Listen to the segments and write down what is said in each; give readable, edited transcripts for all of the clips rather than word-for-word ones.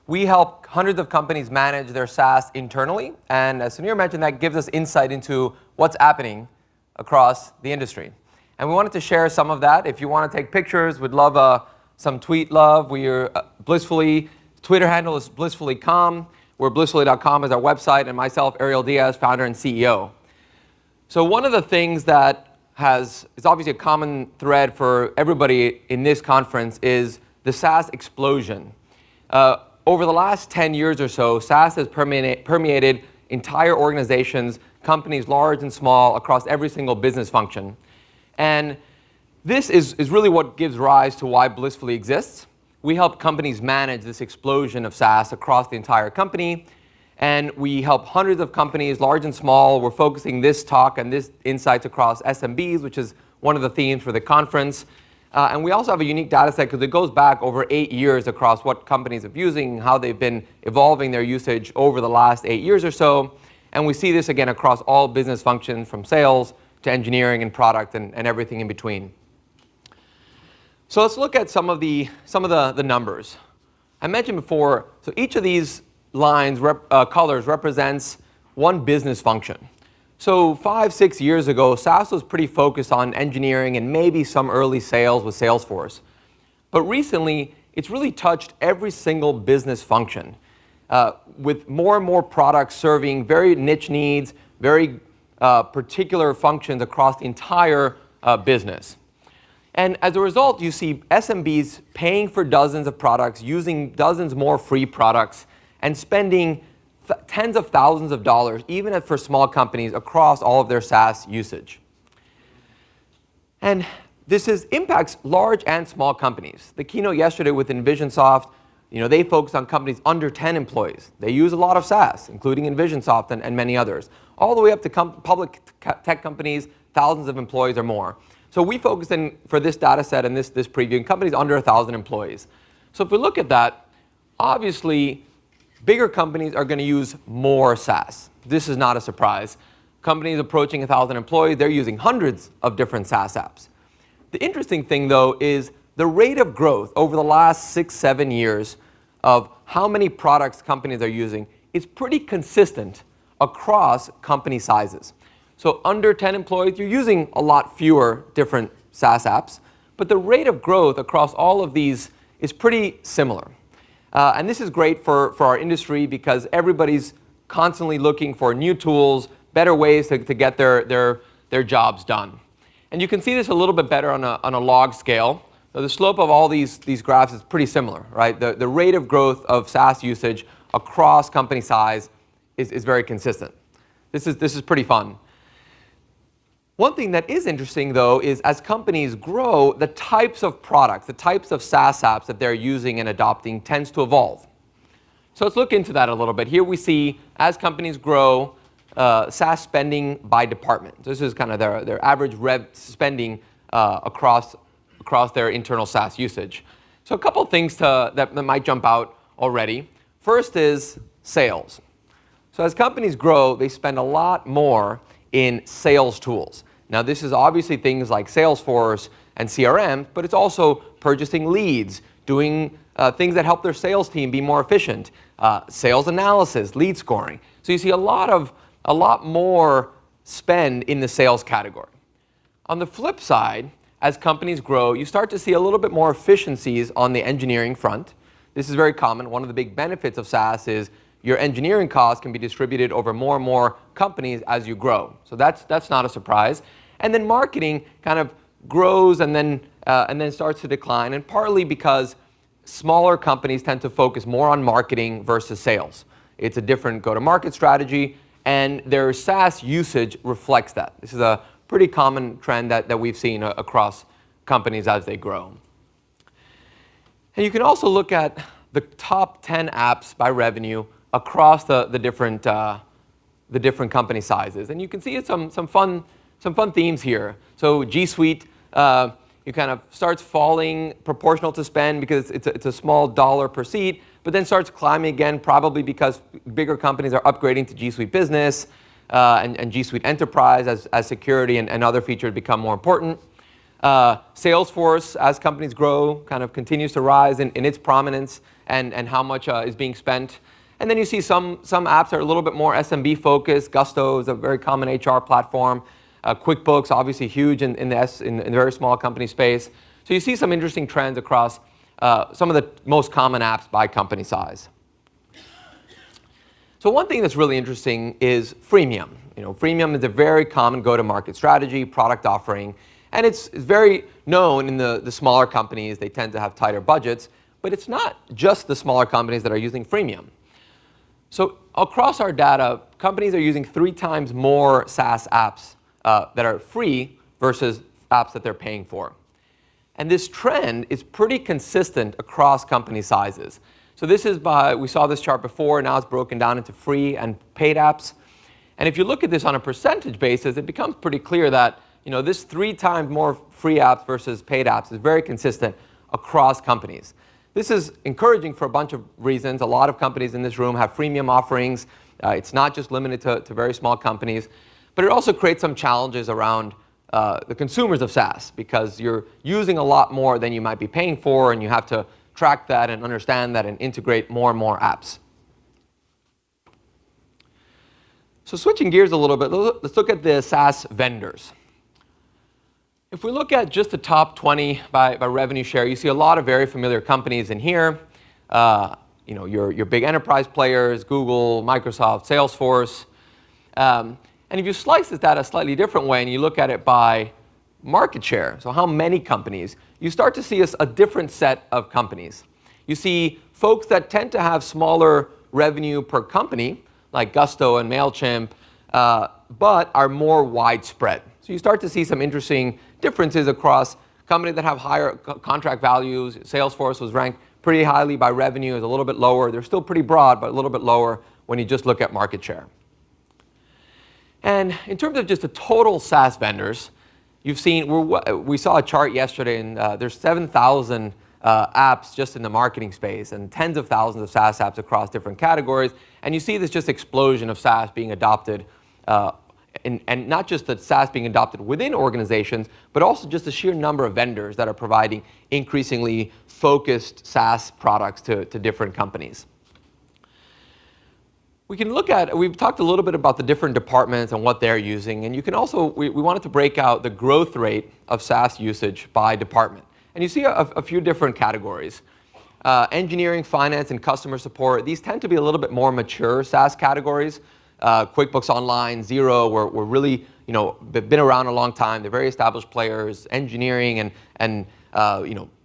We help hundreds of companies manage their SaaS internally, and as Sunir mentioned, that gives us insight into what's happening across the industry. And we wanted to share some of that. If you want to take pictures, we'd love some tweet love. We're Blissfully. Twitter handle is blissfully.com. We're blissfully.com is our website, and myself, Ariel Diaz, founder and CEO. So one of the things that is obviously a common thread for everybody in this conference is the SaaS explosion. Over the last 10 years or so, SaaS has permeated entire organizations, companies large and small, across every single business function. And this is really what gives rise to why Blissfully exists. We help companies manage this explosion of SaaS across the entire company. And we help hundreds of companies, large and small. We're focusing this talk and this insights across SMBs, which is one of the themes for the conference. And we also have a unique data set because it goes back over 8 years across what companies have using, how they've been evolving their usage over the last 8 years or so. And we see this again across all business functions, from sales to engineering and product and everything in between. So let's look at some of the numbers. I mentioned before, so each of these lines, colors, represents one business function. So 5-6 years ago, SaaS was pretty focused on engineering and maybe some early sales with Salesforce. But recently, it's really touched every single business function, with more and more products serving very niche needs, very particular functions across the entire business. And as a result, you see SMBs paying for dozens of products, using dozens more free products, and spending tens of thousands of dollars, even for small companies, across all of their SaaS usage. And this impacts large and small companies. The keynote yesterday with Envisionsoft, they focus on companies under 10 employees. They use a lot of SaaS, including Envisionsoft and many others, all the way up to public tech companies, thousands of employees or more. So we focus for this data set and this preview in companies under 1,000 employees. So if we look at that, obviously, bigger companies are going to use more SaaS. This is not a surprise. Companies approaching 1,000 employees, they're using hundreds of different SaaS apps. The interesting thing, though, is the rate of growth over the last 6-7 years of how many products companies are using is pretty consistent across company sizes. So under 10 employees, you're using a lot fewer different SaaS apps, but the rate of growth across all of these is pretty similar. And this is great for our industry because everybody's constantly looking for new tools, better ways to get their jobs done. And you can see this a little bit better on a log scale. So the slope of all these graphs is pretty similar, right? The rate of growth of SaaS usage across company size is very consistent. This is pretty fun. One thing that is interesting, though, is as companies grow, the types of products, the types of SaaS apps that they're using and adopting tends to evolve. So let's look into that a little bit. Here we see, as companies grow, SaaS spending by department. This is kind of their average rev spending across their internal SaaS usage. So a couple of things that might jump out already. First is sales. So as companies grow, they spend a lot more in sales tools. Now, this is obviously things like Salesforce and CRM, but it's also purchasing leads, doing things that help their sales team be more efficient, sales analysis, lead scoring. So you see a lot more spend in the sales category. On the flip side, as companies grow, you start to see a little bit more efficiencies on the engineering front. This is very common. One of the big benefits of SaaS is your engineering costs can be distributed over more and more companies as you grow. So that's not a surprise. And then marketing kind of grows and then starts to decline, and partly because smaller companies tend to focus more on marketing versus sales. It's a different go-to-market strategy, and their SaaS usage reflects that. This is a pretty common trend that we've seen across companies as they grow. And you can also look at the top 10 apps by revenue across the different company sizes, and you can see some fun themes here. So G Suite, it kind of starts falling proportional to spend because it's a small dollar per seat, but then starts climbing again, probably because bigger companies are upgrading to G Suite Business and G Suite Enterprise as security and other features become more important. Salesforce, as companies grow, kind of continues to rise in its prominence. and how much is being spent. And then you see some apps are a little bit more SMB focused. Gusto is a very common HR platform. QuickBooks, obviously huge in the very small company space. So you see some interesting trends across some of the most common apps by company size. So one thing that's really interesting is freemium. Freemium is a very common go-to-market strategy, product offering, and it's very known in the smaller companies. They tend to have tighter budgets, but it's not just the smaller companies that are using freemium. So across our data, companies are using 3 times more SaaS apps that are free versus apps that they're paying for. And this trend is pretty consistent across company sizes. So this is we saw this chart before, now it's broken down into free and paid apps. And if you look at this on a percentage basis, it becomes pretty clear that this 3 times more free apps versus paid apps is very consistent across companies. This is encouraging for a bunch of reasons. A lot of companies in this room have freemium offerings. It's not just limited to very small companies, but it also creates some challenges around the consumers of SaaS, because you're using a lot more than you might be paying for, and you have to track that and understand that and integrate more and more apps. So switching gears a little bit, let's look at the SaaS vendors. If we look at just the top 20 by revenue share, you see a lot of very familiar companies in here. Your big enterprise players, Google, Microsoft, Salesforce. And if you slice this data a slightly different way and you look at it by market share, so how many companies, you start to see a different set of companies. You see folks that tend to have smaller revenue per company, like Gusto and MailChimp, but are more widespread. So you start to see some interesting differences across companies that have higher contract values. Salesforce was ranked pretty highly by revenue, is a little bit lower. They're still pretty broad, but a little bit lower when you just look at market share. And in terms of just the total SaaS vendors, you've seen, we saw a chart yesterday, and there's 7,000 apps just in the marketing space, and tens of thousands of SaaS apps across different categories. And you see this just explosion of SaaS being adopted, and not just that SaaS being adopted within organizations, but also just the sheer number of vendors that are providing increasingly focused SaaS products to different companies. We've talked a little bit about the different departments and what they're using, and you can also, we wanted to break out the growth rate of SaaS usage by department. And you see a few different categories. Engineering, finance, and customer support, these tend to be a little bit more mature SaaS categories. QuickBooks Online, Xero, were really, been around a long time. They're very established players. Engineering and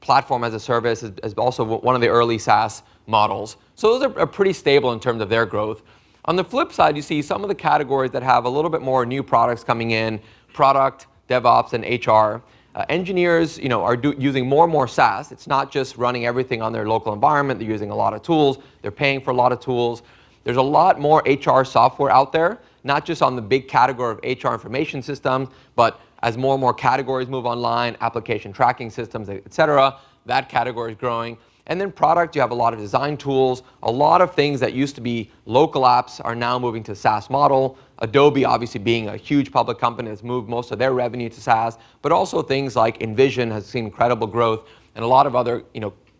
platform as a service is also one of the early SaaS models. So those are pretty stable in terms of their growth. On the flip side, you see some of the categories that have a little bit more new products coming in: product, DevOps, and HR. Engineers, are using more and more SaaS. It's not just running everything on their local environment. They're using a lot of tools. They're paying for a lot of tools. There's a lot more HR software out there, not just on the big category of HR information systems, but as more and more categories move online, application tracking systems, et cetera, that category is growing. And then product, you have a lot of design tools. A lot of things that used to be local apps are now moving to SaaS model. Adobe, obviously being a huge public company, has moved most of their revenue to SaaS, but also things like InVision has seen incredible growth, and a lot of other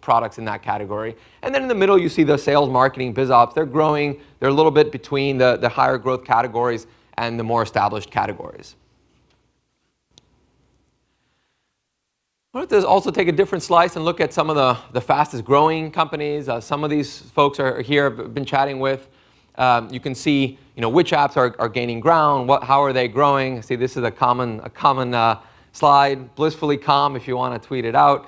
products in that category. And then in the middle, you see the sales, marketing, biz ops. They're growing. They're a little bit between the higher growth categories and the more established categories. I wanted to also take a different slice and look at some of the fastest growing companies. Some of these folks are here, I've been chatting with. You can see which apps are gaining ground, how are they growing. See, this is a common slide. Blissfully Calm, if you want to tweet it out.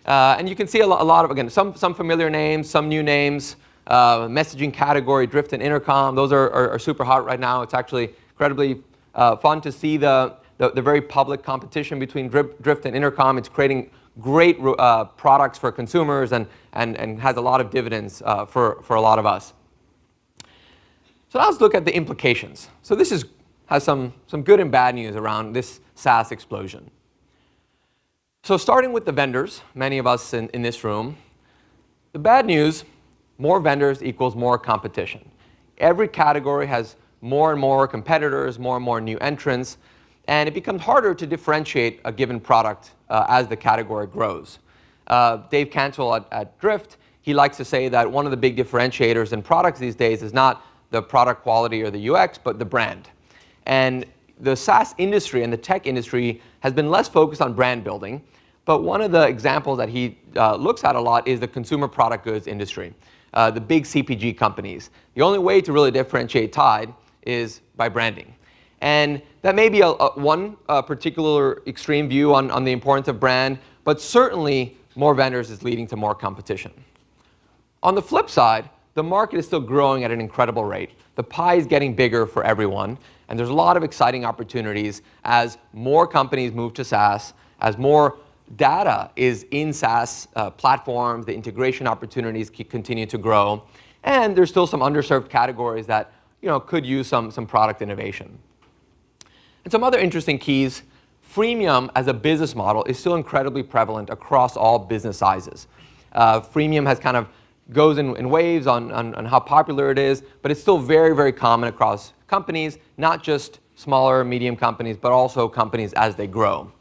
And you can see a lot of, again, some familiar names, some new names. Messaging category, Drift and Intercom, those are super hot right now. It's actually incredibly fun to see the very public competition between Drift and Intercom. It's creating great products for consumers and has a lot of dividends for a lot of us. So now let's look at the implications. So this has some good and bad news around this SaaS explosion. So starting with the vendors, many of us in this room, the bad news, more vendors equals more competition. Every category has more and more competitors, more and more new entrants, and it becomes harder to differentiate a given product as the category grows. Dave Cantrell at Drift, he likes to say that one of the big differentiators in products these days is not the product quality or the UX, but the brand. And the SaaS industry and the tech industry has been less focused on brand building, but one of the examples that he looks at a lot is the consumer product goods industry, the big CPG companies. The only way to really differentiate Tide is by branding. And that may be one particular extreme view on the importance of brand, but certainly more vendors is leading to more competition. On the flip side, the market is still growing at an incredible rate. The pie is getting bigger for everyone, and there's a lot of exciting opportunities as more companies move to SaaS, as more data is in SaaS platforms, the integration opportunities continue to grow, and there's still some underserved categories that could use some product innovation. And some other interesting keys, freemium as a business model is still incredibly prevalent across all business sizes. Freemium has kind of goes in waves on how popular it is, but it's still very, very common across companies, not just smaller, medium companies, but also companies as they grow.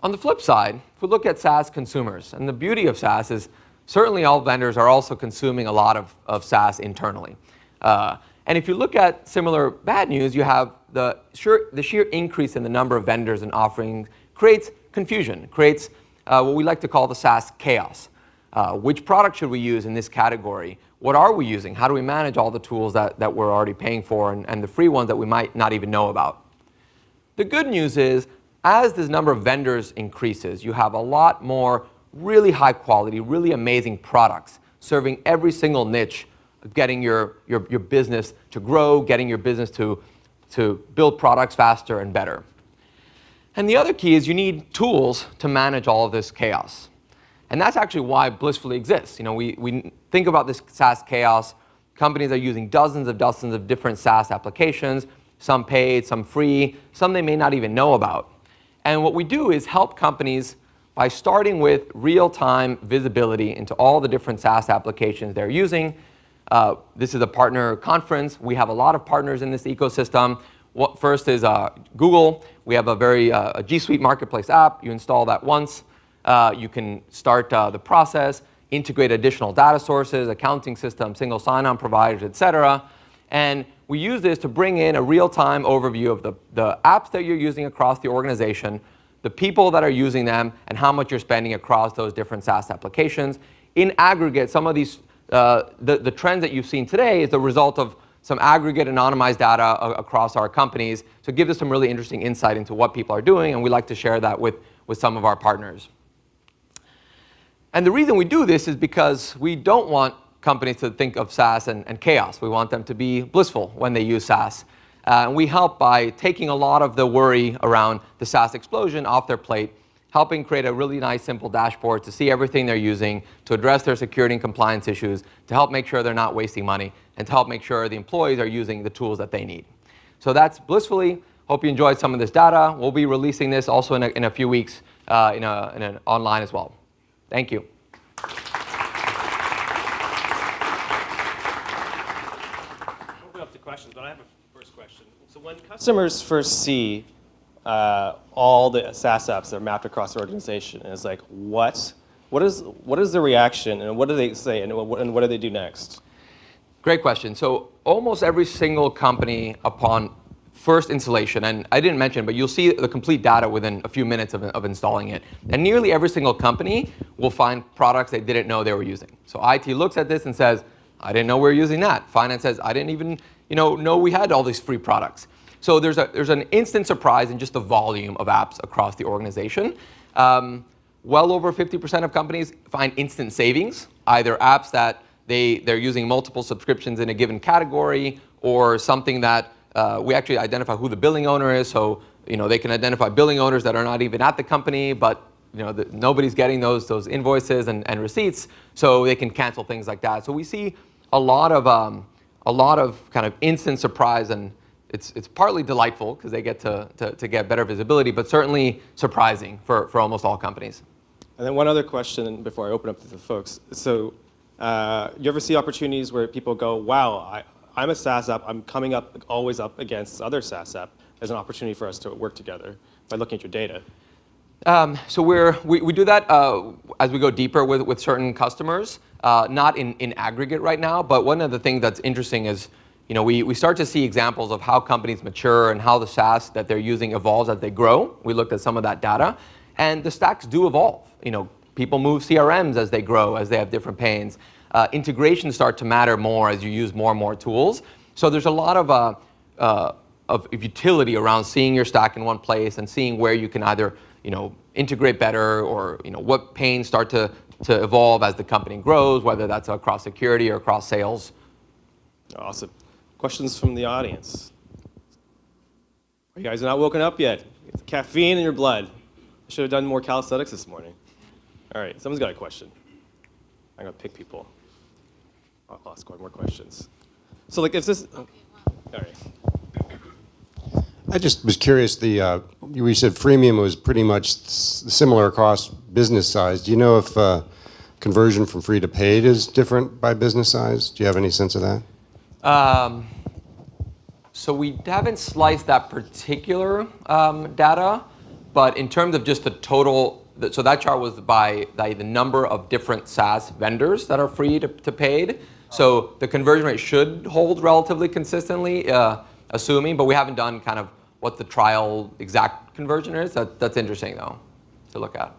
On the flip side, if we look at SaaS consumers, and the beauty of SaaS is certainly all vendors are also consuming a lot of SaaS internally. And if you look at similar bad news, you have the sheer increase in the number of vendors and offerings creates confusion, creates what we like to call the SaaS chaos. Which product should we use in this category? What are we using? How do we manage all the tools that we're already paying for and the free ones that we might not even know about? The good news is, as this number of vendors increases, you have a lot more really high quality, really amazing products serving every single niche, getting your business to grow, getting your business to build products faster and better. And the other key is you need tools to manage all of this chaos. And that's actually why Blissfully exists. We think about this SaaS chaos. Companies are using dozens of different SaaS applications, some paid, some free, some they may not even know about. And what we do is help companies by starting with real-time visibility into all the different SaaS applications they're using. This is a partner conference. We have a lot of partners in this ecosystem. First is Google. We have a G Suite Marketplace app. You install that once. You can start the process, integrate additional data sources, accounting systems, single sign-on providers, et cetera. And we use this to bring in a real-time overview of the apps that you're using across the organization, the people that are using them, and how much you're spending across those different SaaS applications. In aggregate, some of these, the trends that you've seen today is the result of some aggregate anonymized data across our companies. So it gives us some really interesting insight into what people are doing, and we like to share that with some of our partners. And the reason we do this is because we don't want companies to think of SaaS and chaos. We want them to be blissful when they use SaaS. And we help by taking a lot of the worry around the SaaS explosion off their plate, helping create a really nice, simple dashboard to see everything they're using, to address their security and compliance issues, to help make sure they're not wasting money, and to help make sure the employees are using the tools that they need. So that's Blissfully. Hope you enjoyed some of this data. We'll be releasing this also in a few weeks in an online as well. Thank you. Open up to questions, but I have a first question. So when customers first see all the SaaS apps that are mapped across the organization, and it's like, what is the reaction, and what do they say, and what do they do next? Great question. So almost every single company upon first installation, and I didn't mention, but you'll see the complete data within a few minutes of installing it. And nearly every single company will find products they didn't know they were using. So IT looks at this and says, I didn't know we were using that. Finance says, I didn't even know we had all these free products. So there's an instant surprise in just the volume of apps across the organization. Well over 50% of companies find instant savings, either apps that they're using multiple subscriptions in a given category, or something that we actually identify who the billing owner is, so they can identify billing owners that are not even at the company, but nobody's getting those invoices and receipts, so they can cancel things like that. So we see a lot of kind of instant surprise, and it's partly delightful because they get to get better visibility, but certainly surprising for almost all companies. And then one other question before I open up to the folks. So you ever see opportunities where people go, wow, I'm a SaaS app, I'm coming always up against this other SaaS app. There's an opportunity for us to work together by looking at your data. So we do that as we go deeper with certain customers, not in aggregate right now. But one of the things that's interesting is, we start to see examples of how companies mature and how the SaaS that they're using evolves as they grow. We looked at some of that data, and the stacks do evolve. People move CRMs as they grow, as they have different pains. Integrations start to matter more as you use more and more tools. So there's a lot of utility around seeing your stack in one place and seeing where you can either integrate better or what pains start to evolve as the company grows, whether that's across security or across sales. Awesome. Questions from the audience? You guys are not woken up yet. It's caffeine in your blood. I should have done more calisthenics this morning. All right, someone's got a question. I'm going to pick people. I'll ask one more questions. So if this... All right. I just was curious, we said freemium was pretty much similar across business size. Do you know if conversion from free to paid is different by business size? Do you have any sense of that? So we haven't sliced that particular data, but in terms of just the total, so that chart was by the number of different SaaS vendors that are free to paid. So the conversion rate should hold relatively consistently, assuming, but we haven't done kind of what the trial exact conversion is. That's interesting, though, to look at.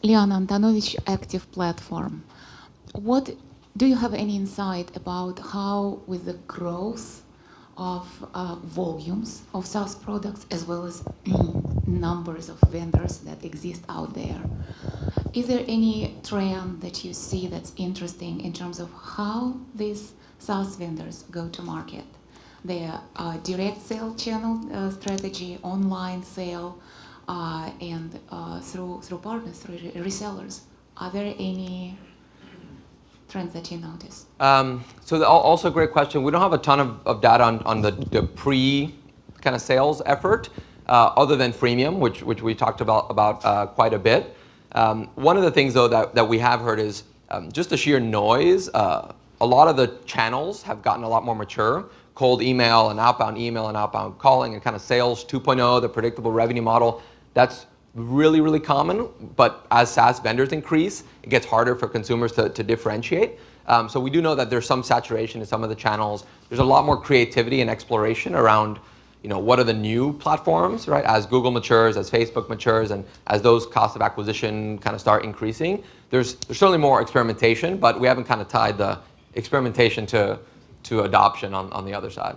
Leon Antonovich, Active Platform. Do you have any insight about how, with the growth of volumes of SaaS products as well as numbers of vendors that exist out there, is there any trend that you see that's interesting in terms of how these SaaS vendors go to market? Their direct sale channel strategy, online sale, and through partners, through resellers. Are there any trends that you notice? So also a great question. We don't have a ton of data on the pre kind of sales effort, other than freemium, which we talked about quite a bit. One of the things though that we have heard is just the sheer noise. A lot of the channels have gotten a lot more mature. Cold email and outbound calling and kind of sales 2.0, the predictable revenue model. That's really, really common, but as SaaS vendors increase, it gets harder for consumers to differentiate. So we do know that there's some saturation in some of the channels. There's a lot more creativity and exploration around, what are the new platforms, right? As Google matures, as Facebook matures, and as those costs of acquisition kind of start increasing, there's certainly more experimentation, but we haven't kind of tied the experimentation to adoption on the other side.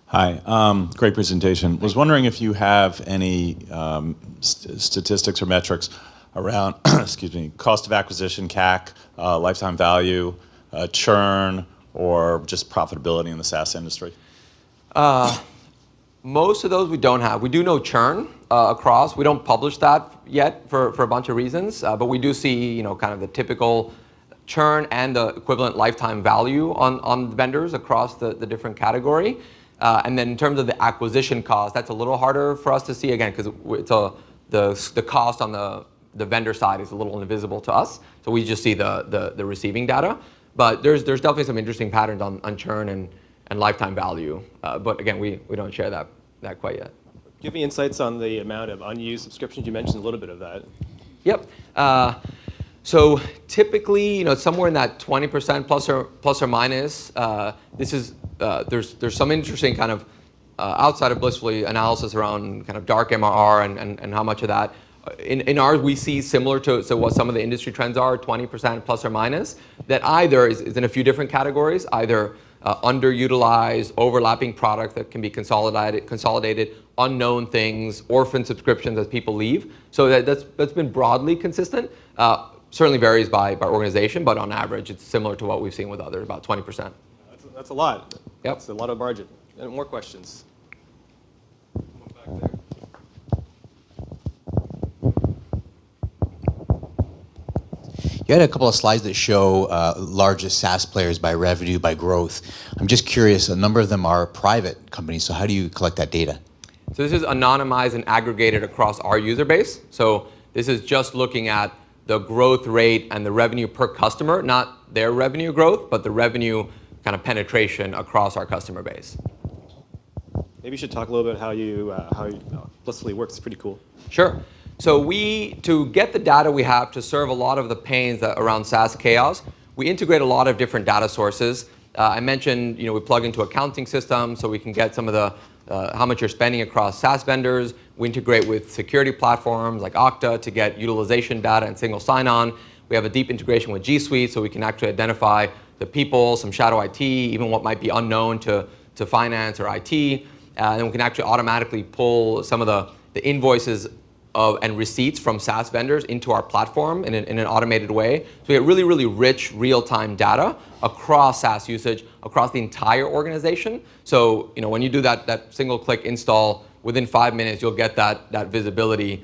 Hi, great presentation. Was wondering if you have any statistics or metrics around, excuse me, cost of acquisition, CAC, lifetime value, churn, or just profitability in the SaaS industry? Most of those we don't have. We do know churn across. We don't publish that yet for a bunch of reasons, but we do see, kind of the typical churn and the equivalent lifetime value on vendors across the different category. And then in terms of the acquisition cost, that's a little harder for us to see, again, because the cost on the vendor side is a little invisible to us. So we just see the receiving data. But there's definitely some interesting patterns on churn and lifetime value. But again, we don't share that quite yet. Give me insights on the amount of unused subscriptions. You mentioned a little bit of that. Yep. So typically, somewhere in that 20% plus or minus. This is there's some interesting kind of outside of Blissfully analysis around kind of dark MRR and how much of that. In ours, we see similar to what some of the industry trends are, 20% plus or minus. That either is in a few different categories, either underutilized, overlapping products that can be consolidated, unknown things, orphan subscriptions as people leave. So that's been broadly consistent. Certainly varies by organization, but on average, it's similar to what we've seen with others, about 20%. That's a lot. Yep. That's a lot of margin. And more questions? Back there. You had a couple of slides that show largest SaaS players by revenue, by growth. I'm just curious, a number of them are private companies, so how do you collect that data? So this is anonymized and aggregated across our user base. So this is just looking at the growth rate and the revenue per customer, not their revenue growth, but the revenue kind of penetration across our customer base. Maybe you should talk a little bit how Blissfully works. It's pretty cool. Sure. So to get the data we have to serve a lot of the pains around SaaS chaos, we integrate a lot of different data sources. I mentioned, we plug into accounting systems so we can get some of the how much you're spending across SaaS vendors. We integrate with security platforms like Okta to get utilization data and single sign-on. We have a deep integration with G Suite so we can actually identify the people, some shadow IT, even what might be unknown to finance or IT. And then we can actually automatically pull some of the invoices and receipts from SaaS vendors into our platform in an automated way. So we get really, really rich real-time data across SaaS usage, across the entire organization. So when you do that single-click install, within 5 minutes, you'll get that visibility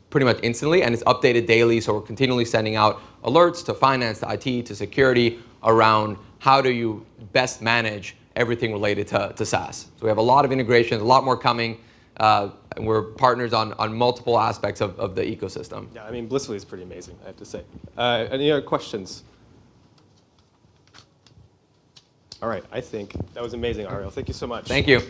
pretty much instantly, and it's updated daily, so we're continually sending out alerts to finance, to IT, to security around how do you best manage everything related to SaaS. So we have a lot of integrations, a lot more coming, and we're partners on multiple aspects of the ecosystem. Yeah, I mean, Blissfully is pretty amazing, I have to say. Any other questions? All right, I think that was amazing, Ariel. Thank you so much. Thank you.